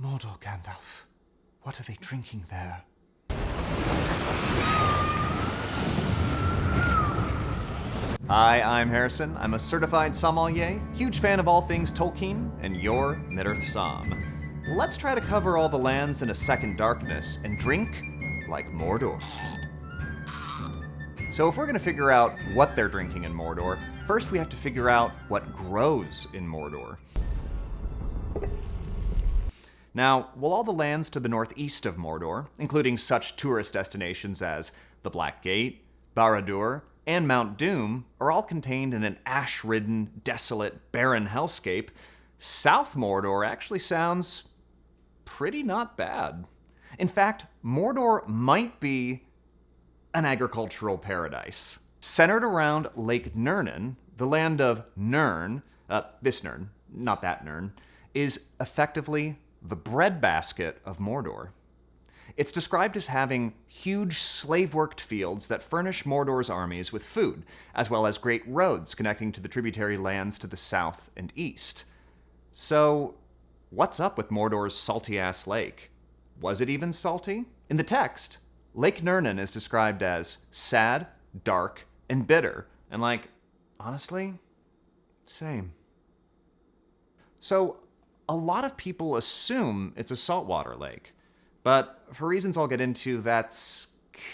Mordor, Gandalf. What are they drinking there? Hi, I'm Harrison. I'm a certified sommelier, huge fan of all things Tolkien, and your Middle-earth Somm. Let's try to cover all the lands in a second darkness and drink like Mordor. So if we're going to figure out what they're drinking in Mordor, first we have to figure out what grows in Mordor. Now, while all the lands to the northeast of Mordor, including such tourist destinations as the Black Gate, Barad-dûr, and Mount Doom, are all contained in an ash-ridden, desolate, barren hellscape, South Mordor actually sounds pretty not bad. In fact, Mordor might be an agricultural paradise. Centered around Lake Nurnen, the land of Nirn, this Nirn, not that Nirn, is effectively the breadbasket of Mordor. It's described as having huge slave-worked fields that furnish Mordor's armies with food, as well as great roads connecting to the tributary lands to the south and east. So, what's up with Mordor's salty-ass lake? Was it even salty? In the text, Lake Nurnen is described as sad, dark, and bitter, and honestly, same. So, a lot of people assume it's a saltwater lake. But for reasons I'll get into, that's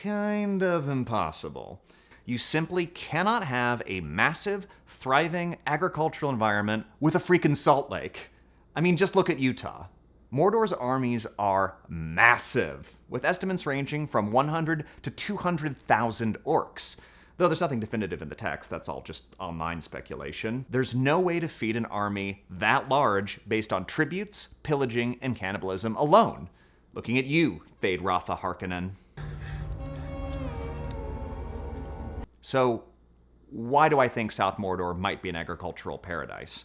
kind of impossible. You simply cannot have a massive, thriving agricultural environment with a freaking salt lake. I mean, just look at Utah. Mordor's armies are massive, with estimates ranging from 100 to 200,000 orcs. Though there's nothing definitive in the text, that's all just online speculation. There's no way to feed an army that large based on tributes, pillaging, and cannibalism alone. Looking at you, Feyd-Rautha Harkonnen. So, why do I think South Mordor might be an agricultural paradise?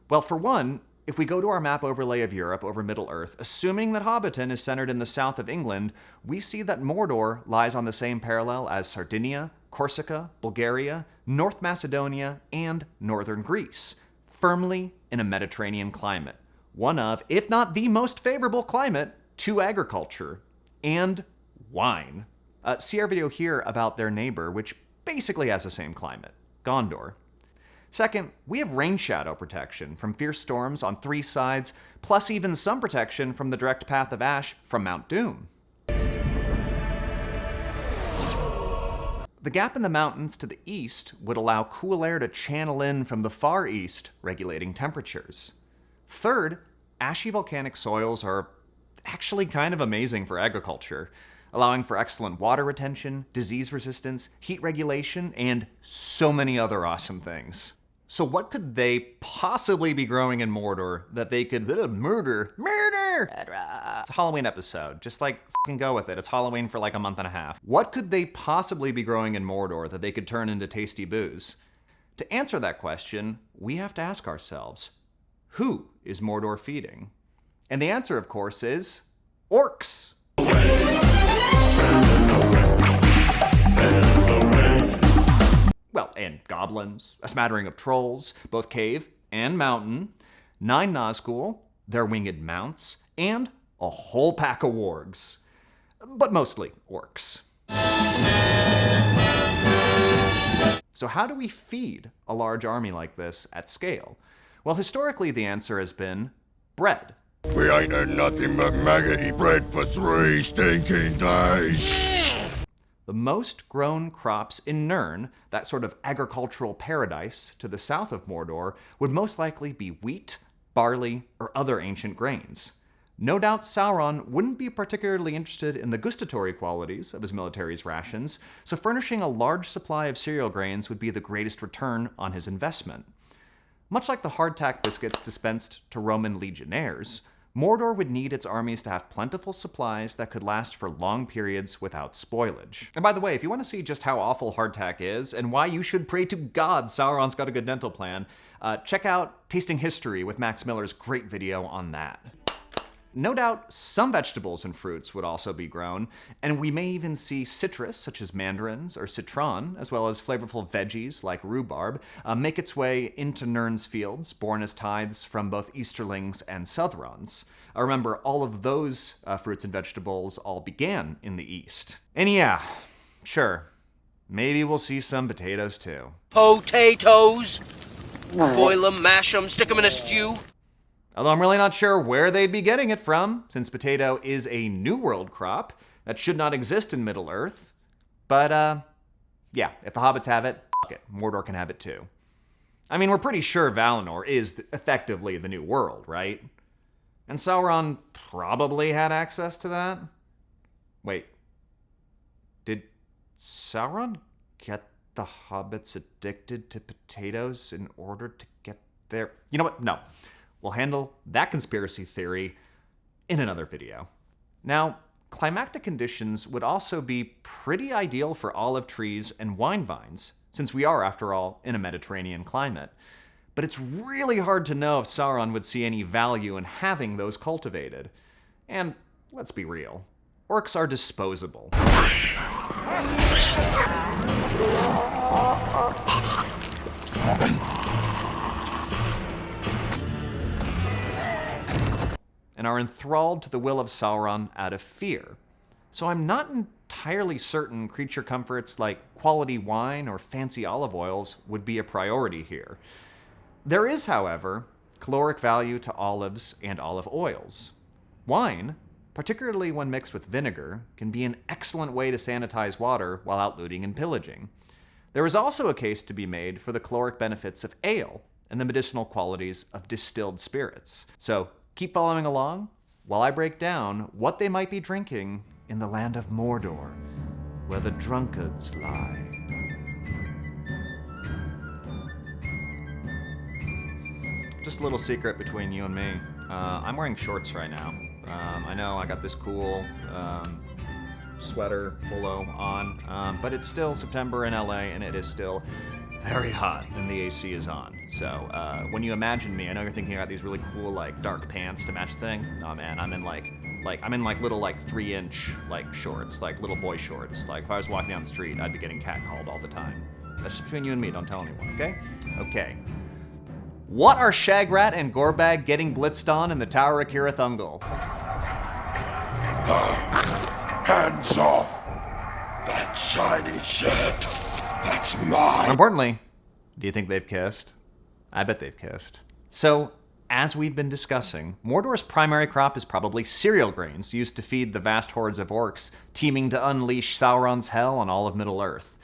Well, for one, if we go to our map overlay of Europe over Middle-earth, assuming that Hobbiton is centered in the south of England, we see that Mordor lies on the same parallel as Sardinia, Corsica, Bulgaria, North Macedonia, and northern Greece, firmly in a Mediterranean climate. One of, if not the most favorable climate, to agriculture and wine. See our video here about their neighbor, which basically has the same climate, Gondor. Second, we have rain shadow protection from fierce storms on 3 sides, plus even some protection from the direct path of ash from Mount Doom. The gap in the mountains to the east would allow cool air to channel in from the far east, regulating temperatures. Third, ashy volcanic soils are actually kind of amazing for agriculture, allowing for excellent water retention, disease resistance, heat regulation, and so many other awesome things. So what could they possibly be growing in Mordor that they could murder? It's a Halloween episode. Just fucking go with it. It's Halloween for a month and a half. What could they possibly be growing in Mordor that they could turn into tasty booze? To answer that question, we have to ask ourselves, who is Mordor feeding? And the answer, of course, is orcs. Well, and goblins, a smattering of trolls, both cave and mountain, 9 Nazgul, their winged mounts, and a whole pack of wargs. But mostly orcs. So how do we feed a large army like this at scale? Well, historically, the answer has been bread. We ain't had nothing but maggoty bread for 3 stinking days. The most grown crops in Nirn, that sort of agricultural paradise to the south of Mordor, would most likely be wheat, barley, or other ancient grains. No doubt Sauron wouldn't be particularly interested in the gustatory qualities of his military's rations, so furnishing a large supply of cereal grains would be the greatest return on his investment. Much like the hardtack biscuits dispensed to Roman legionnaires, Mordor would need its armies to have plentiful supplies that could last for long periods without spoilage. And by the way, if you want to see just how awful hardtack is, and why you should pray to God Sauron's got a good dental plan, check out Tasting History with Max Miller's great video on that. No doubt some vegetables and fruits would also be grown, and we may even see citrus, such as mandarins or citron, as well as flavorful veggies like rhubarb, make its way into Nirn's fields, born as tithes from both Easterlings and Southrons. Remember, all of those fruits and vegetables all began in the East. And yeah, sure, maybe we'll see some potatoes too. Potatoes? Boil 'em, mash 'em, stick 'em in a stew. Although I'm really not sure where they'd be getting it from, since potato is a New World crop that should not exist in Middle-earth. But, yeah, if the hobbits have it, f*** it. Mordor can have it too. I mean, we're pretty sure Valinor is effectively the New World, right? And Sauron probably had access to that? Wait. Did Sauron get the hobbits addicted to potatoes in order to get their... You know what? No. We'll handle that conspiracy theory in another video. Now, climactic conditions would also be pretty ideal for olive trees and wine vines, since we are, after all, in a Mediterranean climate. But it's really hard to know if Sauron would see any value in having those cultivated. And let's be real, orcs are disposable. And are enthralled to the will of Sauron out of fear. So I'm not entirely certain creature comforts like quality wine or fancy olive oils would be a priority here. There is, however, caloric value to olives and olive oils. Wine, particularly when mixed with vinegar, can be an excellent way to sanitize water while out looting and pillaging. There is also a case to be made for the caloric benefits of ale and the medicinal qualities of distilled spirits. So keep following along while I break down what they might be drinking in the land of Mordor, where the drunkards lie. Just a little secret between you and me. I'm wearing shorts right now. I know I got this cool sweater polo on, but it's still September in LA and it is still very hot and the AC is on. So when you imagine me, I know you're thinking I got these really cool like dark pants to match the thing. No man, I'm in like little 3-inch shorts, like little boy shorts. Like if I was walking down the street, I'd be getting catcalled all the time. That's just between you and me, don't tell anyone, okay? Okay. What are Shagrat and Gorbag getting blitzed on in the Tower of Cirith Ungol? Hands off! That shiny shit! That's mine! More importantly, do you think they've kissed? I bet they've kissed. So, as we've been discussing, Mordor's primary crop is probably cereal grains used to feed the vast hordes of orcs, teeming to unleash Sauron's hell on all of Middle-earth.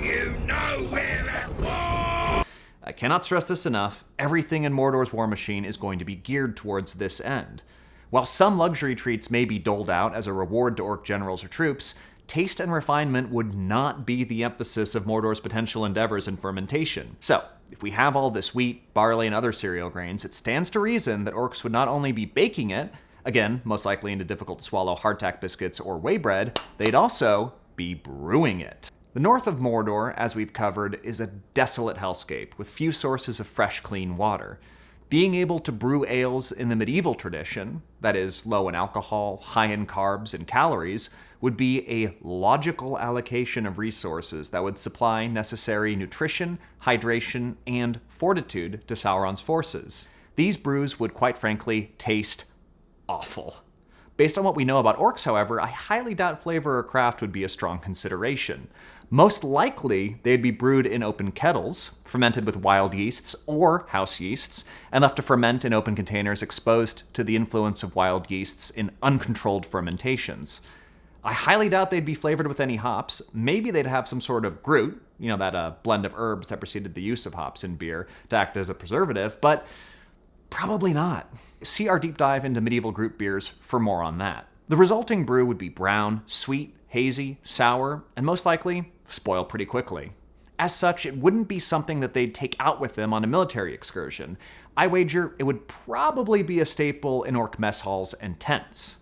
You know we're at war! I cannot stress this enough, everything in Mordor's war machine is going to be geared towards this end. While some luxury treats may be doled out as a reward to orc generals or troops, taste and refinement would not be the emphasis of Mordor's potential endeavors in fermentation. So, if we have all this wheat, barley, and other cereal grains, it stands to reason that orcs would not only be baking it, again, most likely into difficult-to-swallow hardtack biscuits or whey bread, they'd also be brewing it. The north of Mordor, as we've covered, is a desolate hellscape with few sources of fresh, clean water. Being able to brew ales in the medieval tradition, that is, low in alcohol, high in carbs and calories, would be a logical allocation of resources that would supply necessary nutrition, hydration, and fortitude to Sauron's forces. These brews would, quite frankly, taste awful. Based on what we know about orcs, however, I highly doubt flavor or craft would be a strong consideration. Most likely, they'd be brewed in open kettles, fermented with wild yeasts or house yeasts, and left to ferment in open containers exposed to the influence of wild yeasts in uncontrolled fermentations. I highly doubt they'd be flavored with any hops. Maybe they'd have some sort of grut, you know, that blend of herbs that preceded the use of hops in beer to act as a preservative, but probably not. See our deep dive into medieval grut beers for more on that. The resulting brew would be brown, sweet, hazy, sour, and most likely spoil pretty quickly. As such, it wouldn't be something that they'd take out with them on a military excursion. I wager it would probably be a staple in orc mess halls and tents.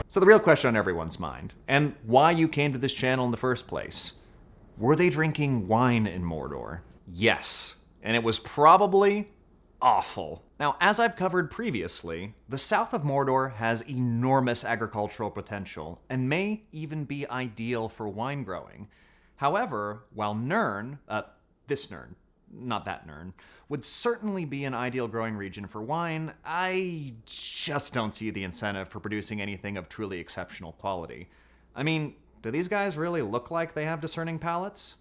So the real question on everyone's mind, and why you came to this channel in the first place, were they drinking wine in Mordor? Yes, and it was probably awful. Now, as I've covered previously, the south of Mordor has enormous agricultural potential and may even be ideal for wine growing. However, while Nirn, this Nirn, not that Nirn, would certainly be an ideal growing region for wine, I just don't see the incentive for producing anything of truly exceptional quality. I mean, do these guys really look like they have discerning palates?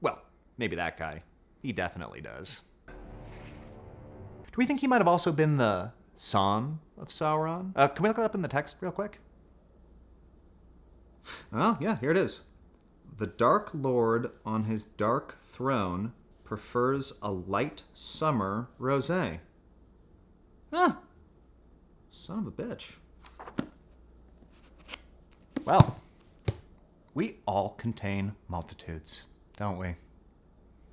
Well, maybe that guy. He definitely does. Do we think he might have also been the Son of Sauron? Can we look it up in the text real quick? Oh, yeah, here it is. The Dark Lord on his dark throne prefers a light summer rosé. Huh. Son of a bitch. Well, we all contain multitudes, don't we?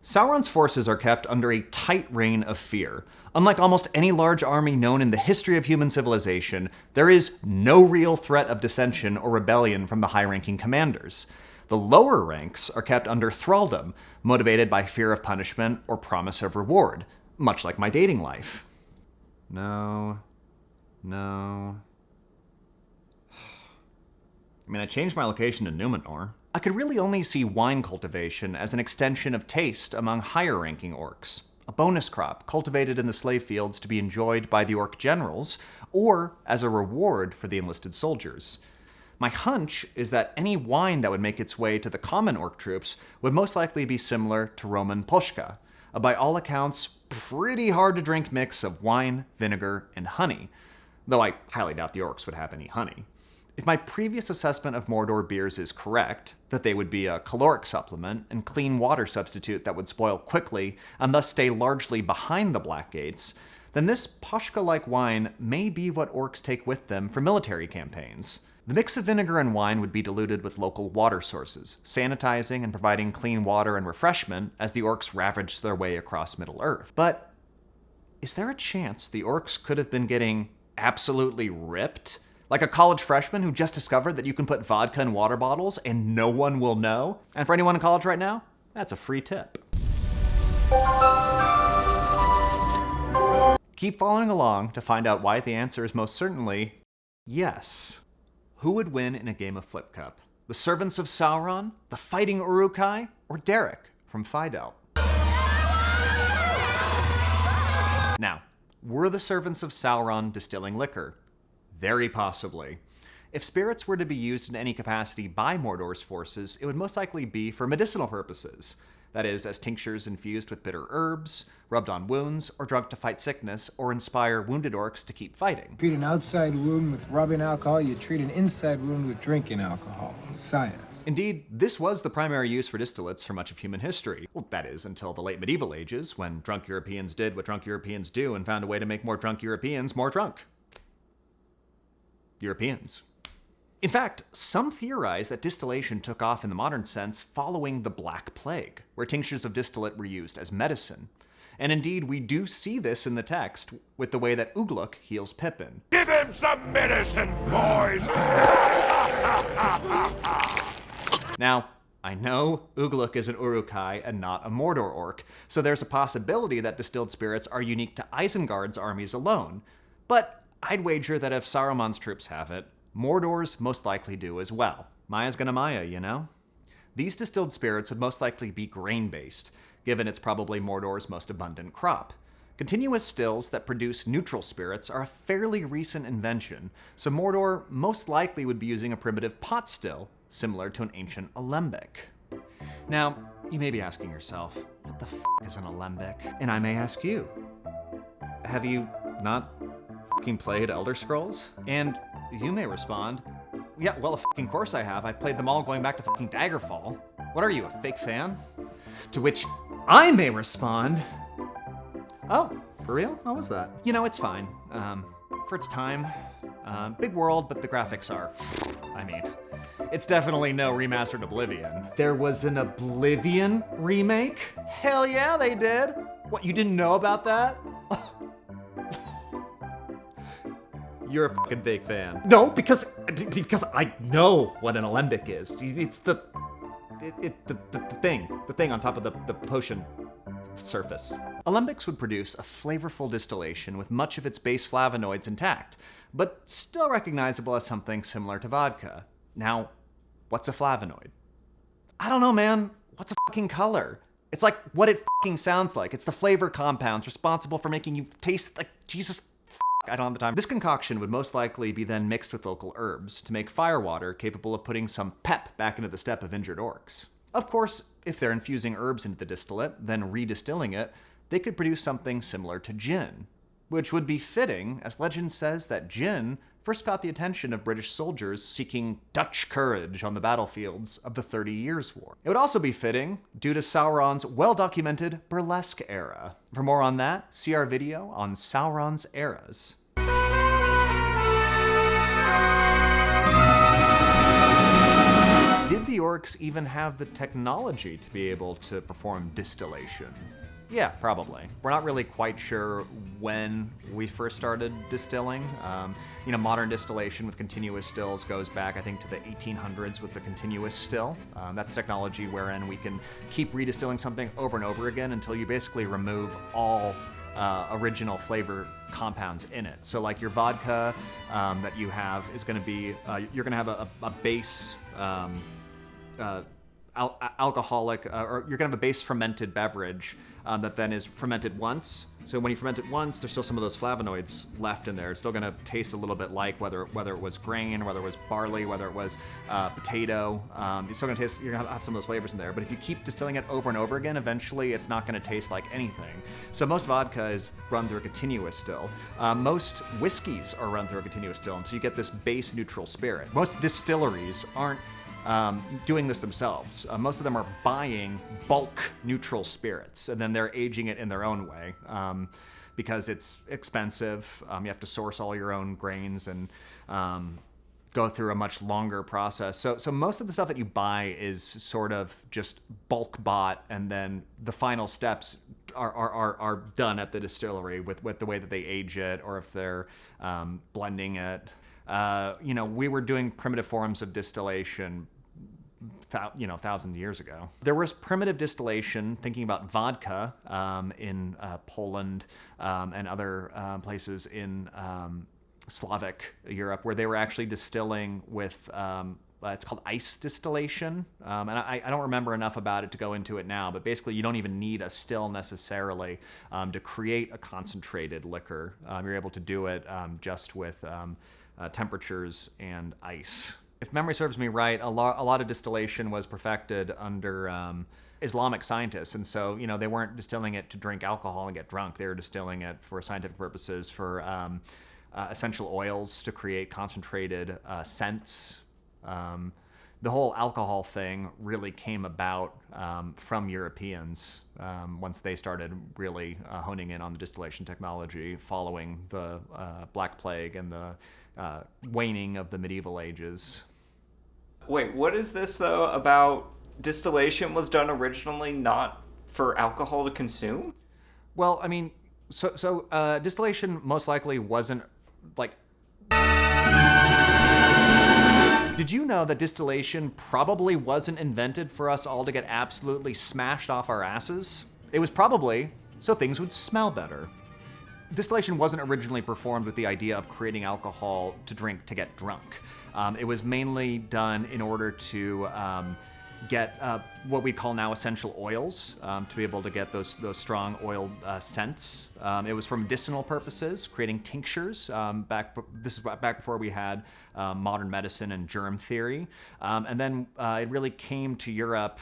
Sauron's forces are kept under a tight reign of fear. Unlike almost any large army known in the history of human civilization, there is no real threat of dissension or rebellion from the high-ranking commanders. The lower ranks are kept under thraldom, motivated by fear of punishment or promise of reward, much like my dating life. No. I mean, I changed my location to Numenor. I could really only see wine cultivation as an extension of taste among higher-ranking orcs, a bonus crop cultivated in the slave fields to be enjoyed by the orc generals, or as a reward for the enlisted soldiers. My hunch is that any wine that would make its way to the common orc troops would most likely be similar to Roman Poshka, a by all accounts pretty hard-to-drink mix of wine, vinegar, and honey, though I highly doubt the orcs would have any honey. If my previous assessment of Mordor beers is correct, that they would be a caloric supplement and clean water substitute that would spoil quickly and thus stay largely behind the Black Gates, then this Poshka-like wine may be what orcs take with them for military campaigns. The mix of vinegar and wine would be diluted with local water sources, sanitizing and providing clean water and refreshment as the orcs ravaged their way across Middle-earth. But is there a chance the orcs could have been getting absolutely ripped? Like a college freshman who just discovered that you can put vodka in water bottles and no one will know? And for anyone in college right now, that's a free tip. Keep following along to find out why the answer is most certainly yes. Who would win in a game of Flip Cup? The Servants of Sauron, the Fighting Uruk-hai, or Derek from Phaidel? Now, were the Servants of Sauron distilling liquor? Very possibly. If spirits were to be used in any capacity by Mordor's forces, it would most likely be for medicinal purposes. That is, as tinctures infused with bitter herbs, rubbed on wounds, or drunk to fight sickness, or inspire wounded orcs to keep fighting. Treat an outside wound with rubbing alcohol, you treat an inside wound with drinking alcohol. Science. Indeed, this was the primary use for distillates for much of human history. Well, that is, until the late medieval ages, when drunk Europeans did what drunk Europeans do and found a way to make more drunk Europeans more drunk. Europeans. In fact, some theorize that distillation took off in the modern sense following the Black Plague, where tinctures of distillate were used as medicine. And indeed, we do see this in the text with the way that Ugluk heals Pippin. Give him some medicine, boys! Now, I know Ugluk is an Uruk-hai and not a Mordor orc, so there's a possibility that distilled spirits are unique to Isengard's armies alone. But I'd wager that if Saruman's troops have it, Mordor's most likely do as well. Maya's gonna Maya, you know? These distilled spirits would most likely be grain-based, given it's probably Mordor's most abundant crop. Continuous stills that produce neutral spirits are a fairly recent invention, so Mordor most likely would be using a primitive pot still, similar to an ancient alembic. Now, you may be asking yourself, what the f*** is an alembic? And I may ask you, have you not f***ing played Elder Scrolls? And you may respond, yeah, well, of f***ing course I have. I've played them all going back to f***ing Daggerfall. What are you, a fake fan? To which I may respond, oh, for real? How was that? You know, it's fine. For its time, big world, but the graphics are, I mean, it's definitely no remastered Oblivion. There was an Oblivion remake? Hell yeah, they did. What, you didn't know about that? You're a fucking fake fan. No, because I know what an alembic is. It's the thing on top of the potion surface. Alembics would produce a flavorful distillation with much of its base flavonoids intact, but still recognizable as something similar to vodka. Now, what's a flavonoid? I don't know, man. What's a fucking color? It's like what it fucking sounds like. It's the flavor compounds responsible for making you taste like Jesus. I don't have the time. This concoction would most likely be then mixed with local herbs to make firewater capable of putting some pep back into the step of injured orcs. Of course, if they're infusing herbs into the distillate, then redistilling it, they could produce something similar to gin, which would be fitting, as legend says that gin first caught the attention of British soldiers seeking Dutch courage on the battlefields of the 30 Years' War. It would also be fitting due to Sauron's well-documented burlesque era. For more on that, see our video on Sauron's eras. Did the orcs even have the technology to be able to perform distillation? Yeah, probably. We're not really quite sure when we first started distilling. Modern distillation with continuous stills goes back, I think, to the 1800s with the continuous still. That's technology wherein we can keep redistilling something over and over again until you basically remove all original flavor compounds in it. So like your vodka that you have is going to be, you're going to have a base alcoholic, or you're gonna have a base fermented beverage that then is fermented once. So when you ferment it once, there's still some of those flavonoids left in there. It's still gonna taste a little bit like whether it was grain, whether it was barley, whether it was potato. It's still gonna taste. You're gonna have some of those flavors in there. But if you keep distilling it over and over again, eventually it's not gonna taste like anything. So most vodka is run through a continuous still. Most whiskeys are run through a continuous still until you get this base neutral spirit. Most distilleries aren't doing this themselves. Most of them are buying bulk neutral spirits, and then they're aging it in their own way because it's expensive. You have to source all your own grains and go through a much longer process. So most of the stuff that you buy is sort of just bulk bought, and then the final steps are done at the distillery with the way that they age it, or if they're blending it. We were doing primitive forms of distillation 1,000 years ago. There was primitive distillation, thinking about vodka in Poland and other places in Slavic Europe, where they were actually distilling with, it's called ice distillation. And I don't remember enough about it to go into it now, but basically you don't even need a still necessarily to create a concentrated liquor. You're able to do it just with temperatures and ice. If memory serves me right, a lot of distillation was perfected under Islamic scientists, and so they weren't distilling it to drink alcohol and get drunk. They were distilling it for scientific purposes, for essential oils to create concentrated scents. The whole alcohol thing really came about from Europeans once they started really honing in on the distillation technology following the Black Plague and the waning of the medieval ages. Wait, what is this, though, about distillation was done originally not for alcohol to consume? Well, I mean, so distillation most likely wasn't, like... Did you know that distillation probably wasn't invented for us all to get absolutely smashed off our asses? It was probably so things would smell better. Distillation wasn't originally performed with the idea of creating alcohol to drink to get drunk. It was mainly done in order to get what we call now essential oils, to be able to get those strong oil scents. It was for medicinal purposes, creating tinctures. This is back before we had modern medicine and germ theory. And then it really came to Europe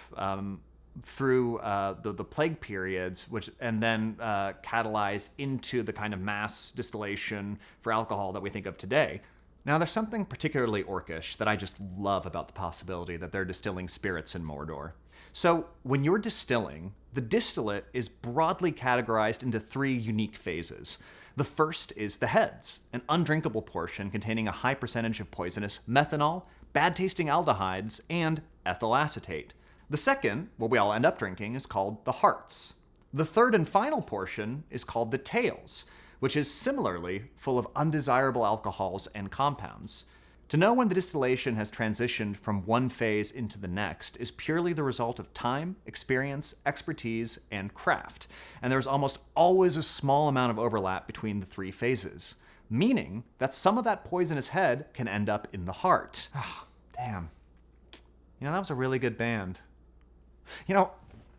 through the plague periods, and then catalyzed into the kind of mass distillation for alcohol that we think of today. Now, there's something particularly orcish that I just love about the possibility that they're distilling spirits in Mordor. So, when you're distilling, the distillate is broadly categorized into 3 unique phases. The first is the heads, an undrinkable portion containing a high percentage of poisonous methanol, bad-tasting aldehydes, and ethyl acetate. The second, what we all end up drinking, is called the hearts. The third and final portion is called the tails, which is similarly full of undesirable alcohols and compounds. To know when the distillation has transitioned from one phase into the next is purely the result of time, experience, expertise, and craft, and there is almost always a small amount of overlap between the three phases, meaning that some of that poisonous head can end up in the heart. Ah, damn. You know, that was a really good band. You know,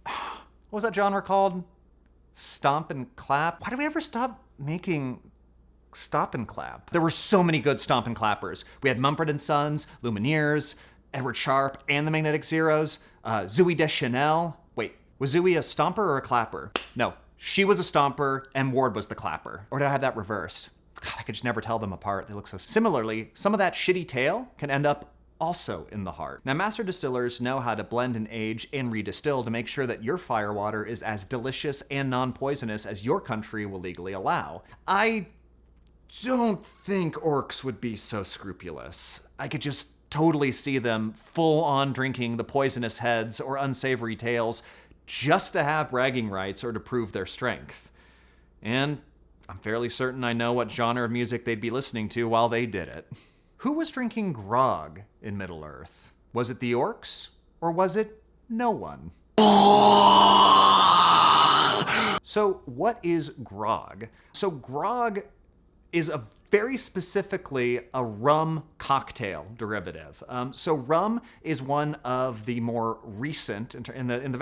what was that genre called? Stomp and Clap? Why do we ever stop making Stop and Clap? There were so many good Stomp and Clappers. We had Mumford & Sons, Lumineers, Edward Sharpe, and the Magnetic Zeros, Zooey Deschanel. Wait, was Zooey a stomper or a clapper? No, she was a stomper and Ward was the clapper. Or did I have that reversed? God, I could just never tell them apart. They look so similarly. Some of that shitty tail can end up also in the heart. Now, master distillers know how to blend and age and redistill to make sure that your firewater is as delicious and non-poisonous as your country will legally allow. I don't think orcs would be so scrupulous. I could just totally see them full on drinking the poisonous heads or unsavory tails just to have bragging rights or to prove their strength. And I'm fairly certain I know what genre of music they'd be listening to while they did it. Who was drinking grog in Middle-earth? Was it the orcs, or was it no one? So what is grog? So grog is a very specifically a rum cocktail derivative. So rum is one of the more recent, in the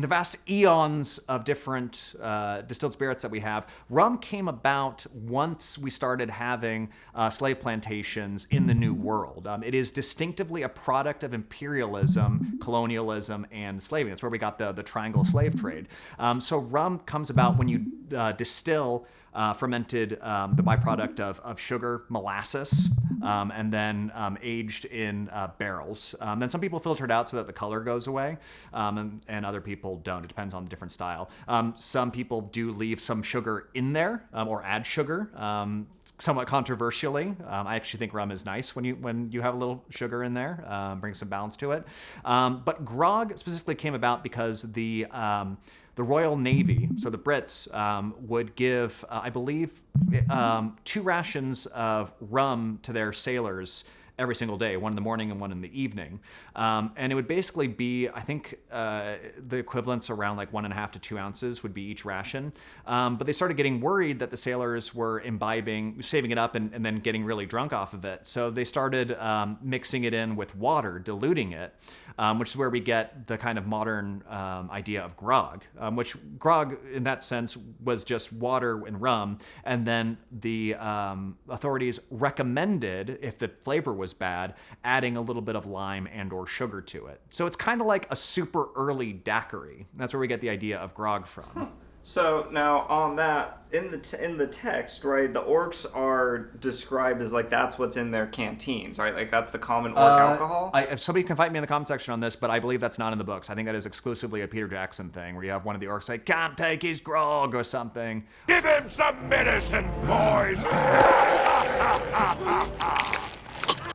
vast eons of different distilled spirits that we have, rum came about once we started having slave plantations in the New World. It is distinctively a product of imperialism, colonialism, and slavery. That's where we got the triangle slave trade. So rum comes about when you distill fermented, the byproduct of sugar, molasses, and then aged in barrels. Then some people filter it out so that the color goes away, and other people don't. It depends on the different style. Some people do leave some sugar in there, or add sugar, somewhat controversially. I actually think rum is nice when you have a little sugar in there, brings some balance to it. But grog specifically came about because the Royal Navy, so the Brits, would give, I believe, 2 rations of rum to their sailors every single day, one in the morning and one in the evening. And it would basically be, I think, the equivalents around like 1.5 to 2 ounces would be each ration. But they started getting worried that the sailors were imbibing, saving it up and then getting really drunk off of it. So they started mixing it in with water, diluting it, which is where we get the kind of modern idea of grog, which grog in that sense was just water and rum. And then the authorities recommended, if the flavor was bad, adding a little bit of lime and or sugar to it. So it's kind of like a super early daiquiri. That's where we get the idea of grog from. So now on that, in the text, right, the orcs are described as like that's what's in their canteens, right? Like that's the common orc alcohol. If somebody can fight me in the comment section on this, but I believe that's not in the books. I think that is exclusively a Peter Jackson thing, where you have one of the orcs say, "Can't take his grog" or something. Give him some medicine, boys!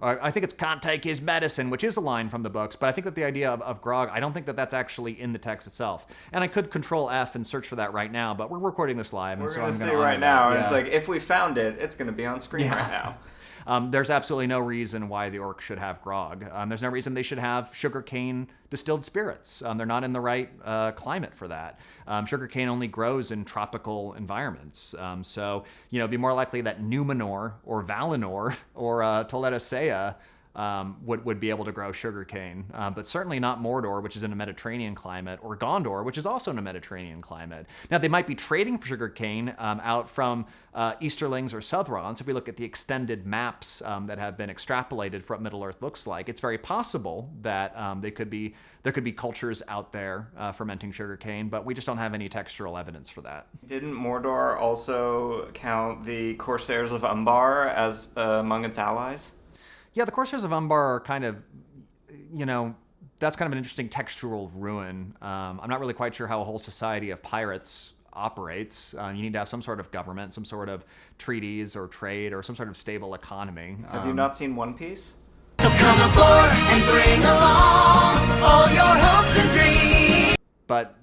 I think it's "can't take his medicine," which is a line from the books, but I think that the idea of grog, I don't think that that's actually in the text itself. And I could Control F and search for that right now, but we're recording this live, and We're so going I'm to going see right now, and Yeah. it's like, if we found it, it's going to be on screen right now. There's absolutely no reason why the orcs should have grog. There's no reason they should have sugarcane distilled spirits. They're not in the right climate for that. Sugarcane only grows in tropical environments. So, it'd be more likely that Numenor or Valinor or Toledosea would be able to grow sugarcane, but certainly not Mordor, which is in a Mediterranean climate, or Gondor, which is also in a Mediterranean climate. Now, they might be trading for sugarcane out from Easterlings or Southrons. If we look at the extended maps that have been extrapolated for what Middle-earth looks like, it's very possible that there could be cultures out there fermenting sugarcane, but we just don't have any textual evidence for that. Didn't Mordor also count the Corsairs of Umbar as among its allies? Yeah, the Corsairs of Umbar are kind of, that's kind of an interesting textural ruin. I'm not really quite sure how a whole society of pirates operates. You need to have some sort of government, some sort of treaties or trade, or some sort of stable economy. Have you not seen One Piece? So come aboard and bring along all your hopes and dreams. But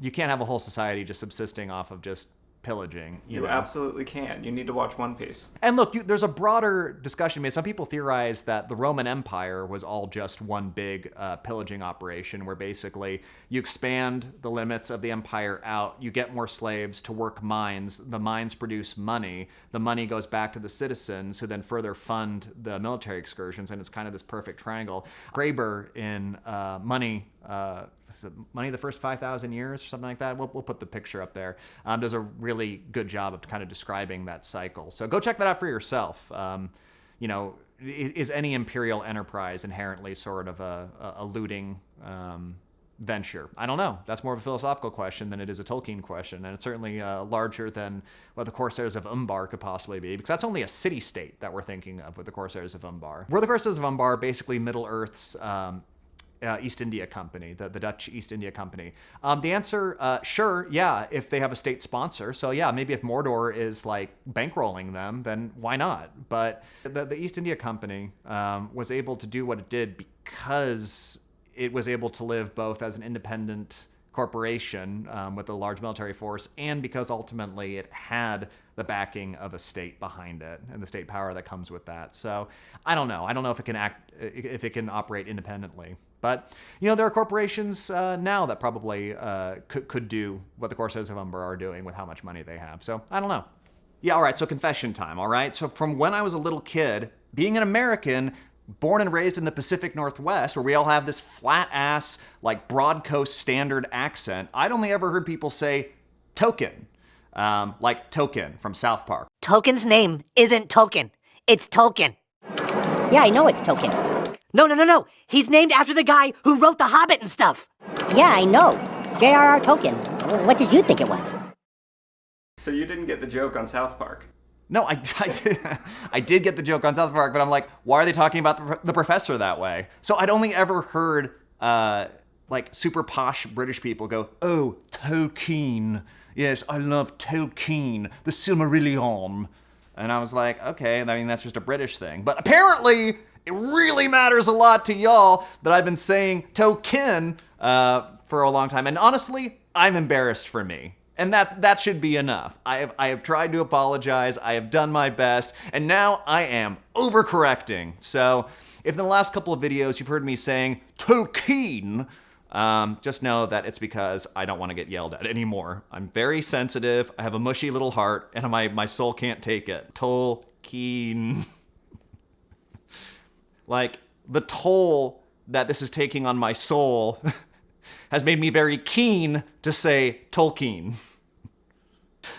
you can't have a whole society just subsisting off of just pillaging. You know? absolutely can. You need to watch One Piece. And look, there's a broader discussion. I mean, some people theorize that the Roman Empire was all just one big pillaging operation where basically you expand the limits of the empire out, you get more slaves to work mines, the mines produce money, the money goes back to the citizens who then further fund the military excursions, and it's kind of this perfect triangle. Graeber in Money, is it Money the First 5,000 Years or something like that? We'll put the picture up there. Does a really good job of kind of describing that cycle. So go check that out for yourself. You know, is any imperial enterprise inherently sort of a looting venture? I don't know. That's more of a philosophical question than it is a Tolkien question, and it's certainly larger than what the Corsairs of Umbar could possibly be, because that's only a city-state that we're thinking of with the Corsairs of Umbar. Were the Corsairs of Umbar basically Middle-earth's East India Company, the Dutch East India Company? The answer, sure, yeah, if they have a state sponsor. So yeah, maybe if Mordor is like bankrolling them, then why not? But the East India Company was able to do what it did because it was able to live both as an independent corporation with a large military force, and because ultimately it had the backing of a state behind it and the state power that comes with that. So I don't know. I don't know if it can operate independently. But, you know, there are corporations now that probably could do what the Corsairs of Umbar are doing with how much money they have. So I don't know. Yeah, all right, so confession time, all right? So from when I was a little kid, being an American, born and raised in the Pacific Northwest, where we all have this flat-ass, like, broad coast standard accent, I'd only ever heard people say token, like Token from South Park. Token's name isn't Token. It's Tolkien. Yeah, I know it's Token. No. He's named after the guy who wrote The Hobbit and stuff. Yeah, I know. J.R.R. Tolkien. What did you think it was? So you didn't get the joke on South Park? No, I did. I did get the joke on South Park, but I'm like, why are they talking about the professor that way? So I'd only ever heard like super posh British people go, "Oh, Tolkien. Yes, I love Tolkien, the Silmarillion." And I was like, okay, I mean, that's just a British thing. But apparently, it really matters a lot to y'all that I've been saying Token for a long time. And honestly, I'm embarrassed for me. And that should be enough. I have tried to apologize. I have done my best. And now I am overcorrecting. So if in the last couple of videos you've heard me saying Tolkien, just know that it's because I don't want to get yelled at anymore. I'm very sensitive. I have a mushy little heart, and my soul can't take it. Tolkien. Like, the toll that this is taking on my soul has made me very keen to say Tolkien.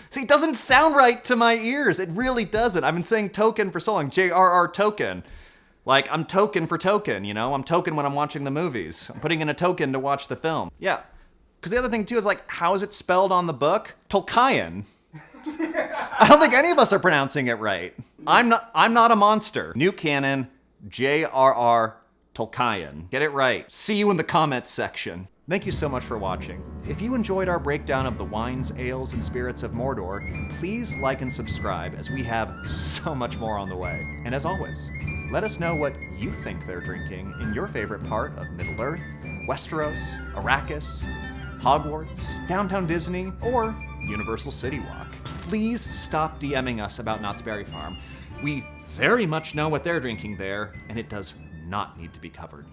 See, it doesn't sound right to my ears. It really doesn't. I've been saying Token for so long. J.R.R. Token. Like, I'm token for token, you know? I'm token when I'm watching the movies. I'm putting in a token to watch the film. Yeah. Because the other thing, too, is like, how is it spelled on the book? Tolkien. I don't think any of us are pronouncing it right. I'm not a monster. New canon, J.R.R. Tolkien. Get it right. See you in the comments section. Thank you so much for watching. If you enjoyed our breakdown of the wines, ales, and spirits of Mordor, please like and subscribe, as we have so much more on the way. And as always, let us know what you think they're drinking in your favorite part of Middle-earth, Westeros, Arrakis, Hogwarts, Downtown Disney, or Universal City Walk. Please stop DMing us about Knott's Berry Farm. We very much know what they're drinking there, and it does not need to be covered.